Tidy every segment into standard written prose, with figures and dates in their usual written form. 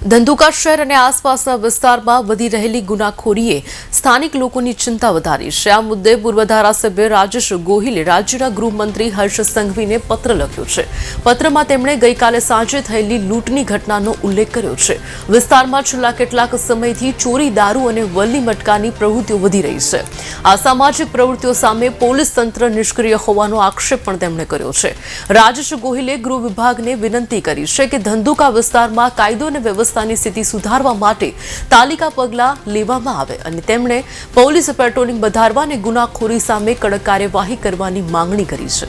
ધંધુકા શહેર અને આસપાસના વિસ્તારમાં વધી રહેલી ગુનાખોરીએ સ્થાનિક લોકોની ચિંતા વધારી છે। આ મુદ્દે પૂર્વ ધારાસભ્ય રાજેશ ગોહિલે રાજ્યના ગૃહમંત્રી હર્ષ સંઘવીને પત્ર લખ્યો છે। પત્રમાં તેમણે ગઈકાલે સાંજે થયેલી લૂંટની ઘટનાનો ઉલ્લેખ કર્યો છે। વિસ્તારમાં છેલ્લા કેટલાક સમયથી ચોરી, દારૂ અને વલ્લી મટકાની પ્રવૃત્તિઓ વધી રહી છે। આ સામાજિક પ્રવૃત્તિઓ સામે પોલીસ તંત્ર નિષ્ક્રિય હોવાનો આક્ષેપ પણ તેમણે કર્યો છે। રાજેશ ગોહિલે ગૃહ વિભાગને વિનંતી કરી છે કે ધંધુકા વિસ્તારમાં કાયદો અને વ્યવસ્થાની સ્થિતિ સુધારવા માટે તાલીકા પગલાં લેવામાં આવે અને તેમણે પોલીસ પેટ્રોલિંગ વધારવા અને ગુનાખોરી સામે કડક કાર્યવાહી કરવાની માંગણી કરી છે।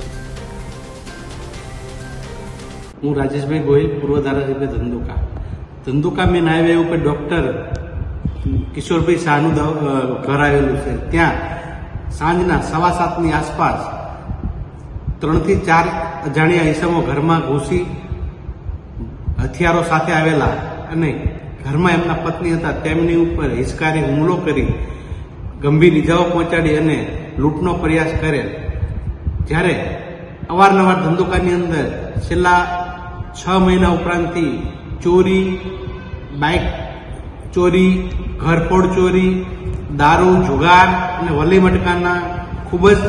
હું રાજેશભાઈ ગોહિલ, પૂર્વ ધારાસભ્ય ધંધુકા મેન હાઈવે ઉપર ડોક્ટર કિશોરભાઈ શાહનું ઘર આવેલું છે। ત્યાં સાંજના 7:15ની આસપાસ 3 થી 4 અજાણ્યા ઈસમો ઘરમાં ઘૂસી હથિયારો સાથે આવેલા અને ઘરમાં એમના પત્ની હતા તેમની ઉપર હિચકારી હુમલો કરી ગંભીર ઇજાઓ પહોંચાડી અને લૂંટનો પ્રયાસ કરેલ। જ્યારે અવારનવાર ધંધુકાની અંદર છેલ્લા 6 મહિના ઉપરાંતથી ચોરી, બાઇક ચોરી, ઘરફોડ ચોરી, દારૂ, જુગાર અને વલી મટકાના ખૂબ જ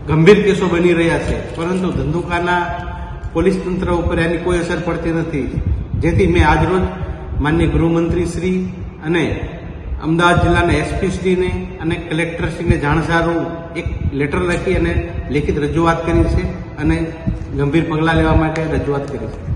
ગંભીર કેસો બની રહ્યા છે, પરંતુ ધંધુકાના પોલીસ તંત્ર ઉપર એની કોઈ અસર પડતી નથી। જેથી મેં આજરોજ માનનીય ગૃહમંત્રી શ્રી અને અમદાવાદ જિલ્લાના એસપી શ્રીને અને કલેક્ટરશ્રીને જાણસારું એક લેટર લખી અને લેખિત રજૂઆત કરી છે અને ગંભીર પગલાં લેવા માટે રજૂઆત કરી છે।